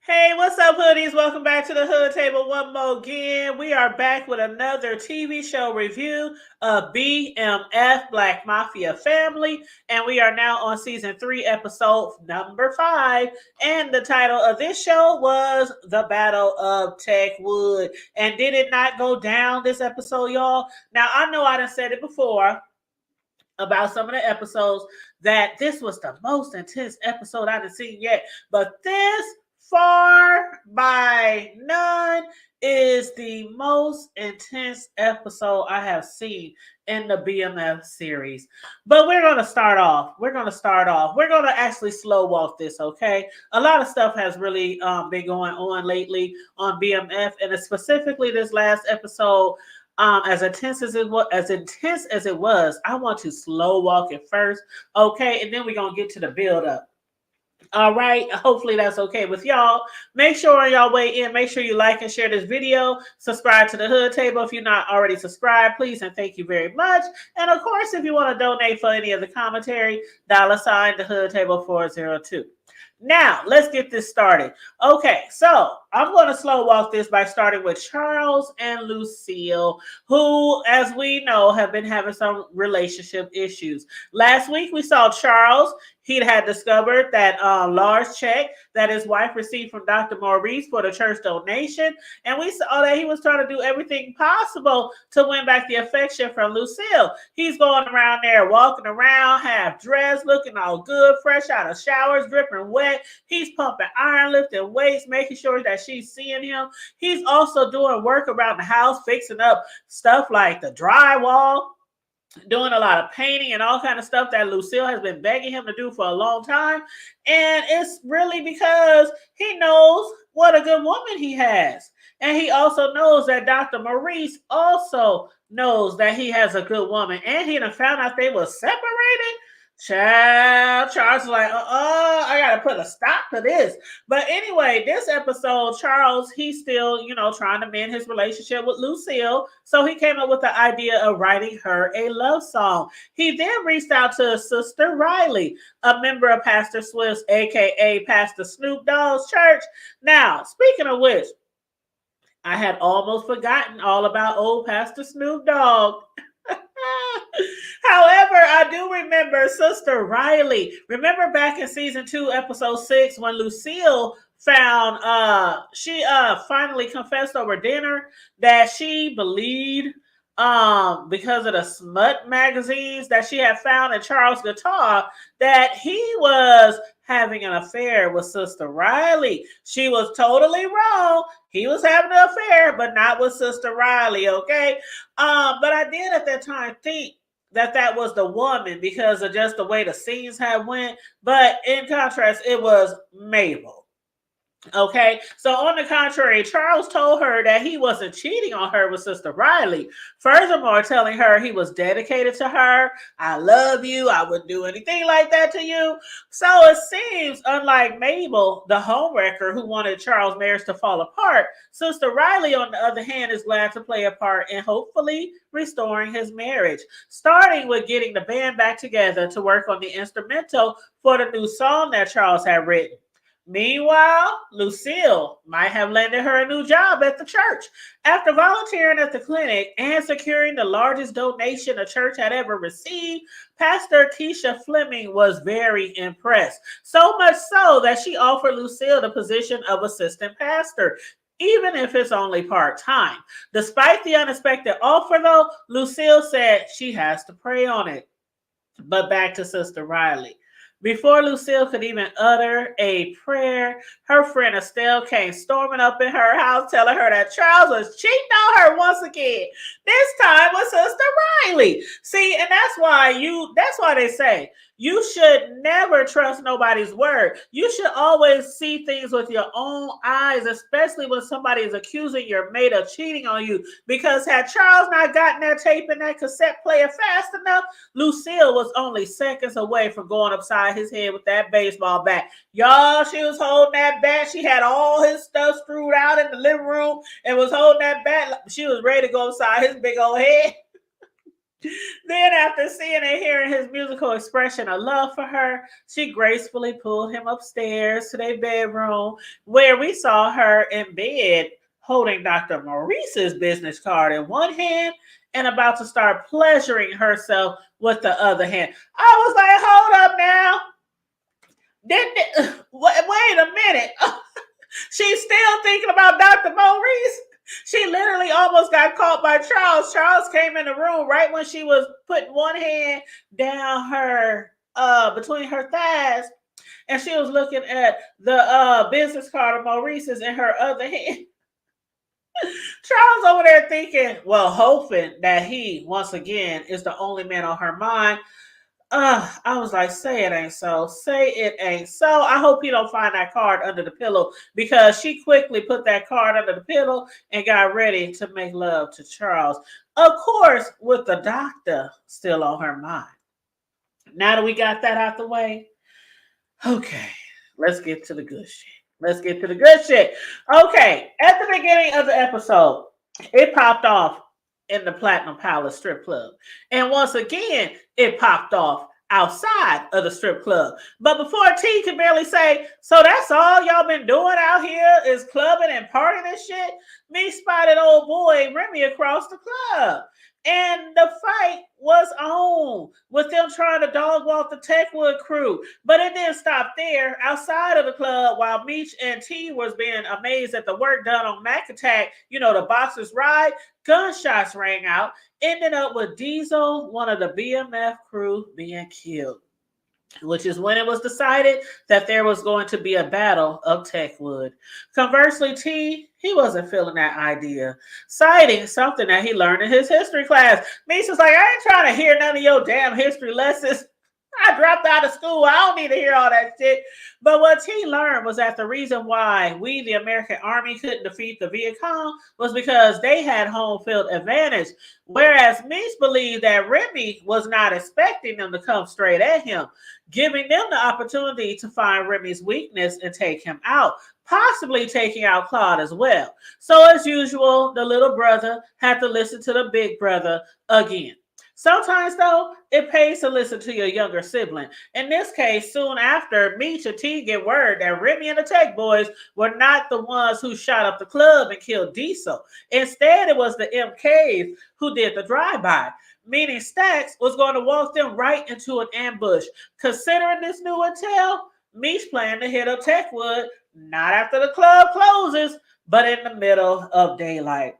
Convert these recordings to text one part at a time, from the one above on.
Hey, what's up, hoodies? Welcome back to the Hood Table one more again. We are back with another TV show review of BMF Black Mafia Family, and we are now on season 3, episode number 5. And the title of this show was The Battle of Techwood. And did it not go down this episode, y'all? Now, I know I done said it before about some of the episodes that this was the most intense episode I've seen yet, but this far by none is the most intense episode I have seen in the BMF series. But we're going to start off. We're going to actually slow walk this, okay? A lot of stuff has really been going on lately on BMF, and specifically this last episode. As intense as it was, I want to slow walk it first, okay, and then we're gonna get to the build up. All right, hopefully that's okay with y'all. Make sure on y'all way in, make sure you like and share this video. Subscribe to the Hood Table if you're not already subscribed, please, and thank you very much. And of course, if you want to donate for any of the commentary, $ the Hood Table 402. Now, let's get this started. Okay, so I'm going to slow walk this by starting with Charles and Lucille, who, as we know, have been having some relationship issues. Last week, we saw Charles. He had discovered that large check that his wife received from Dr. Maurice for the church donation. And we saw that he was trying to do everything possible to win back the affection from Lucille. He's going around there, walking around, half dressed, looking all good, fresh out of showers, dripping wet. He's pumping iron, lifting weights, making sure that she's seeing him. He's also doing work around the house, fixing up stuff like the drywall, doing a lot of painting and all kind of stuff that Lucille has been begging him to do for a long time. And it's really because he knows what a good woman he has. And he also knows that Dr. Maurice also knows that he has a good woman. And he done found out they were separated. Child, Charles is like, I gotta put a stop to this. But anyway, this episode, Charles, he's still, trying to mend his relationship with Lucille. So he came up with the idea of writing her a love song. He then reached out to his sister Riley, a member of Pastor Swift's, aka Pastor Snoop Dogg's church. Now, speaking of which, I had almost forgotten all about old Pastor Snoop Dogg. However, I do remember Sister Riley. Remember back in season 2, episode 6, when Lucille found she finally confessed over dinner that she believed because of the smut magazines that she had found in Charles' guitar that he was having an affair with Sister Riley. She was totally wrong. He was having an affair, but not with Sister Riley, okay? But I did at that time think that was the woman because of just the way the scenes had went. But in contrast, it was Mabel. Okay, so on the contrary, Charles told her that he wasn't cheating on her with Sister Riley. Furthermore, telling her he was dedicated to her. I love you. I wouldn't do anything like that to you. So it seems, unlike Mabel, the homewrecker who wanted Charles' marriage to fall apart, Sister Riley, on the other hand, is glad to play a part in hopefully restoring his marriage, starting with getting the band back together to work on the instrumental for the new song that Charles had written. Meanwhile, Lucille might have landed her a new job at the church. After volunteering at the clinic and securing the largest donation a church had ever received, Pastor Keisha Fleming was very impressed. So much so that she offered Lucille the position of assistant pastor, even if it's only part-time. Despite the unexpected offer, though, Lucille said she has to pray on it. But back to Sister Riley. Before Lucille could even utter a prayer, her friend Estelle came storming up in her house, telling her that Charles was cheating on her once again. This time with Sister Riley. See, and that's why they say you should never trust nobody's word. You should always see things with your own eyes, especially when somebody is accusing your mate of cheating on you. Because had Charles not gotten that tape and that cassette player fast enough, Lucille was only seconds away from going upside his head with that baseball bat. Y'all, she was holding that bat. She had all his stuff screwed out in the living room and was holding that bat. She was ready to go upside his big old head. Then, after seeing and hearing his musical expression of love for her, she gracefully pulled him upstairs to their bedroom, where we saw her in bed holding Dr. Maurice's business card in one hand and about to start pleasuring herself with the other hand. I was like, hold up now. Wait a minute. She's still thinking about Dr. Maurice. She literally almost got caught by Charles. Charles came in the room right when she was putting one hand down her between her thighs, and she was looking at the business card of Maurice's in her other hand. Charles over there thinking, well, hoping that he once again is the only man on her mind. I was like, say it ain't so. Say it ain't so. I hope you don't find that card under the pillow, because she quickly put that card under the pillow and got ready to make love to Charles. Of course, with the doctor still on her mind. Now that we got that out the way, okay, let's get to the good shit. Let's get to the good shit. Okay, at the beginning of the episode, it popped off in the Platinum Palace strip club. And once again, it popped off outside of the strip club. But before T could barely say, so that's all y'all been doing out here is clubbing and partying and shit, me spotted old boy Remy across the club. And the fight was on with them trying to dog walk the Techwood crew. But it didn't stop there. Outside of the club, while Meech and T was being amazed at the work done on Mac Attack, you know, the boxer's ride, gunshots rang out, ending up with Diesel, one of the BMF crew, being killed. Which is when it was decided that there was going to be a battle of Techwood. Conversely, T, he wasn't feeling that idea, citing something that he learned in his history class. Meesa's like, I ain't trying to hear none of your damn history lessons. I dropped out of school. I don't need to hear all that shit. But what T learned was that the reason why we, the American Army, couldn't defeat the Viet Cong was because they had home field advantage. Whereas Meese believed that Remy was not expecting them to come straight at him, giving them the opportunity to find Remy's weakness and take him out, possibly taking out Claude as well. So as usual, the little brother had to listen to the big brother again. Sometimes, though, it pays to listen to your younger sibling. In this case, soon after, Meech and T get word that Remy and the Tech Boys were not the ones who shot up the club and killed Diesel. Instead, it was the MKs who did the drive-by, meaning Stax was going to walk them right into an ambush. Considering this new intel, Meech planned to hit up Techwood not after the club closes, but in the middle of daylight.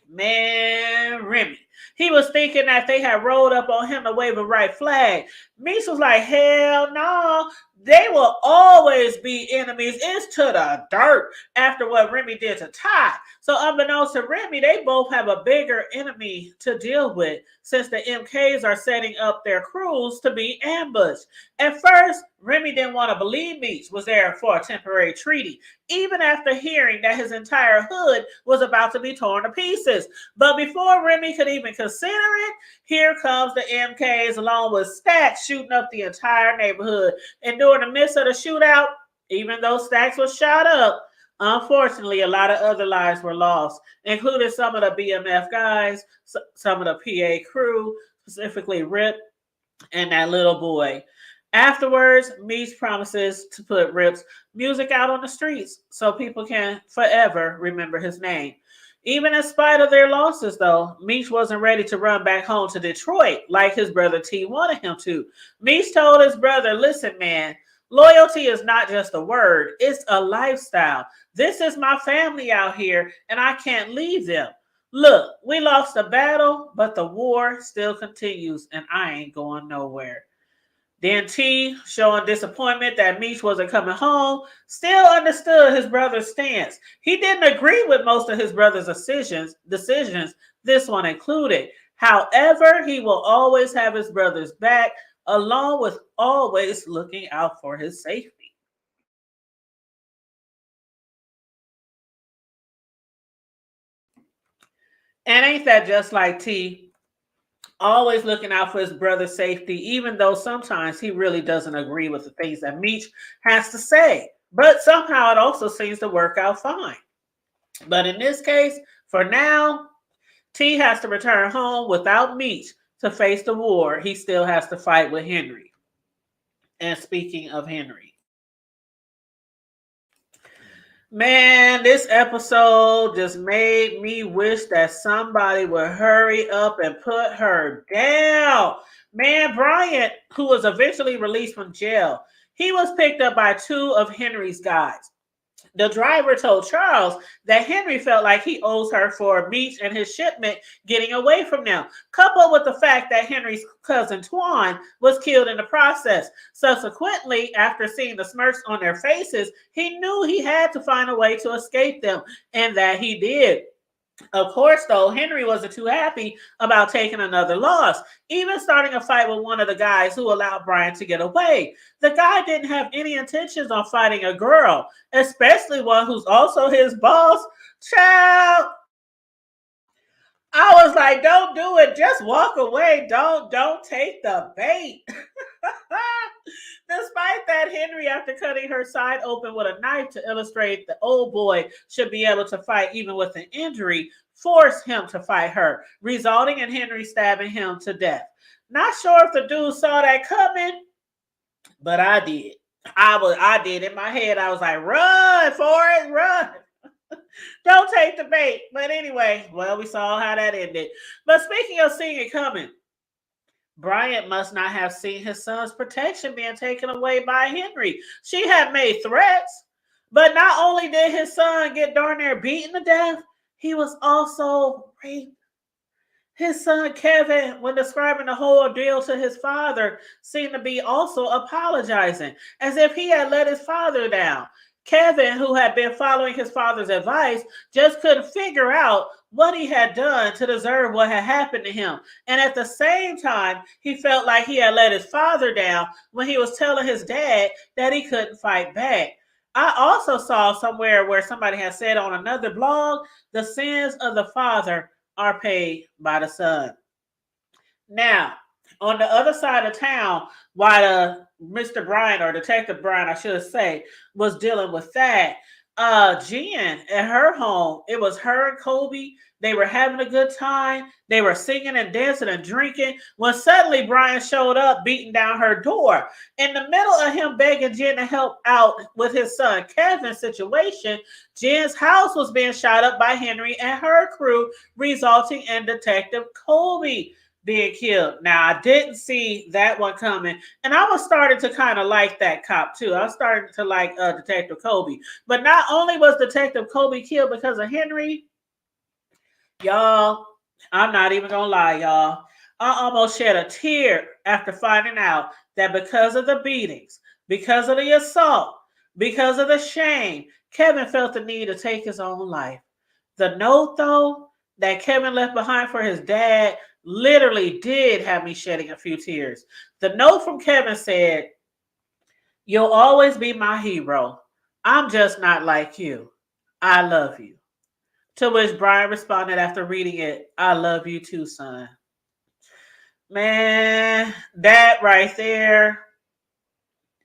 Man, Remy. He was thinking that they had rolled up on him to wave a right flag. Meese was like, hell no. They will always be enemies. It's to the dirt after what Remy did to Ty. So unbeknownst to Remy, they both have a bigger enemy to deal with, since the MKs are setting up their crews to be ambushed. At first, Remy didn't want to believe Meech was there for a temporary treaty, even after hearing that his entire hood was about to be torn to pieces. But before Remy could even consider it, here comes the MKs along with Stacks shooting up the entire neighborhood. And during the midst of the shootout, even though Stacks was shot up, unfortunately, a lot of other lives were lost, including some of the BMF guys, some of the PA crew, specifically Rip and that little boy. Afterwards, Meech promises to put Rip's music out on the streets so people can forever remember his name. Even in spite of their losses, though, Meech wasn't ready to run back home to Detroit like his brother T wanted him to. Meech told his brother, listen, man, loyalty is not just a word, it's a lifestyle. This is my family out here, and I can't leave them. Look, we lost the battle, but the war still continues, and I ain't going nowhere. Then T, showing disappointment that Meech wasn't coming home, still understood his brother's stance. He didn't agree with most of his brother's decisions, this one included. However, he will always have his brother's back, along with always looking out for his safety. And ain't that just like T? Always looking out for his brother's safety, even though sometimes he really doesn't agree with the things that Meech has to say. But somehow it also seems to work out fine. But in this case, for now, T has to return home without Meech to face the war, he still has to fight with Henry. And speaking of Henry, man, this episode just made me wish that somebody would hurry up and put her down. Man, Bryant, who was eventually released from jail, he was picked up by two of Henry's guys. The driver told Charles that Henry felt like he owes her for Beach and his shipment getting away from them, coupled with the fact that Henry's cousin Twan was killed in the process. Subsequently, after seeing the smirks on their faces, he knew he had to find a way to escape them, and that he did. Of course, though, Henry wasn't too happy about taking another loss, even starting a fight with one of the guys who allowed Brian to get away. The guy didn't have any intentions on fighting a girl, especially one who's also his boss. Child, I was like, don't do it. Just walk away. Don't take the bait. Despite that, Henry, after cutting her side open with a knife to illustrate the old boy should be able to fight even with an injury, forced him to fight her, resulting in Henry stabbing him to death. Not sure if the dude saw that coming, but I did. I did. In my head, I was like, run, Forrest, run. Don't take the bait. But anyway, well, we saw how that ended. But speaking of seeing it coming, Bryant must not have seen his son's protection being taken away by Henry. She had made threats, but not only did his son get darn near beaten to death, he was also raped. His son Kevin, when describing the whole ordeal to his father, seemed to be also apologizing, as if he had let his father down. Kevin, who had been following his father's advice, just couldn't figure out what he had done to deserve what had happened to him. And at the same time, he felt like he had let his father down when he was telling his dad that he couldn't fight back. I also saw somewhere where somebody had said on another blog, the sins of the father are paid by the son. Now, on the other side of town, while Mr. Bryan, or Detective Bryan, I should say, was dealing with that, Jen at her home, it was her and Kobe. They were having a good time. They were singing and dancing and drinking when suddenly Bryan showed up beating down her door. In the middle of him begging Jen to help out with his son Kevin's situation, Jen's house was being shot up by Henry and her crew, resulting in Detective Kobe being killed. Now, I didn't see that one coming, and I was starting to kind of like that cop too. I was starting to like Detective Kobe. But not only was Detective Kobe killed because of Henry, y'all, I'm not even gonna lie, y'all. I almost shed a tear after finding out that because of the beatings, because of the assault, because of the shame, Kevin felt the need to take his own life. The note, though, that Kevin left behind for his dad literally did have me shedding a few tears. The note from Kevin said, "You'll always be my hero. I'm just not like you. I love you." To which Bryan responded after reading it, "I love you too, son." Man, that right there,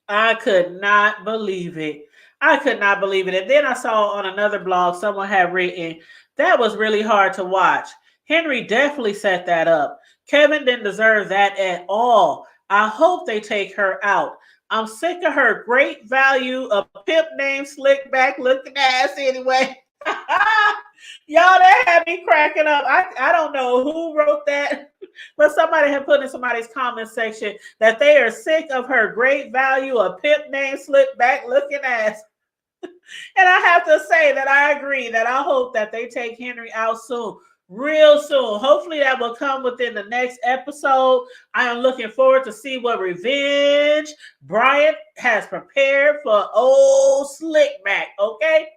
I could not believe it. I could not believe it. And then I saw on another blog someone had written, that was really hard to watch. Henry definitely set that up. Kevin didn't deserve that at all. I hope they take her out. I'm sick of her great value, a pimp named Slick Back looking ass anyway. Y'all, that had me cracking up. I don't know who wrote that, but somebody had put in somebody's comment section that they are sick of her great value, a pimp named Slick Back looking ass. And I have to say that I agree, that I hope that they take Henry out soon. Real soon. Hopefully that will come within the next episode. I am looking forward to see what revenge Bryant has prepared for old Slickback. Okay?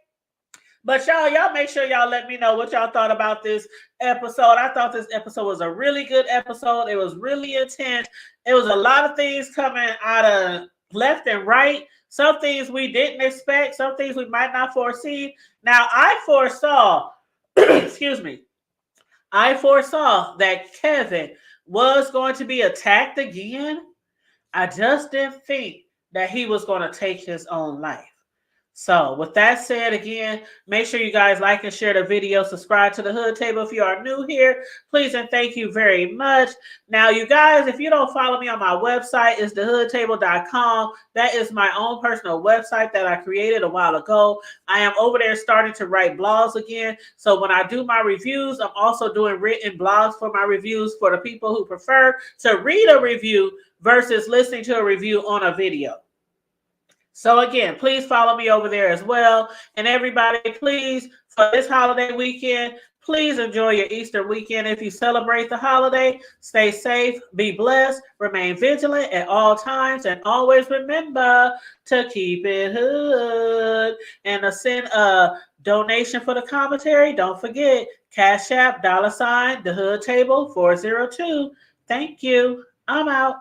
But y'all make sure y'all let me know what y'all thought about this episode. I thought this episode was a really good episode. It was really intense. It was a lot of things coming out of left and right. Some things we didn't expect. Some things we might not foresee. Now, I foresaw, excuse me, I foresaw that Kevin was going to be attacked again. I just didn't think that he was going to take his own life. So with that said, again, make sure you guys like and share the video. Subscribe to the Hood Table if you are new here. Please and thank you very much. Now, you guys, if you don't follow me on my website, it's thehoodtable.com. That is my own personal website that I created a while ago. I am over there starting to write blogs again. So when I do my reviews, I'm also doing written blogs for my reviews for the people who prefer to read a review versus listening to a review on a video. So again, please follow me over there as well. And everybody, please, for this holiday weekend, please enjoy your Easter weekend. If you celebrate the holiday, stay safe, be blessed, remain vigilant at all times, and always remember to keep it hood. And to send a donation for the commentary, don't forget, Cash App, $, the Hood Table 402. Thank you. I'm out.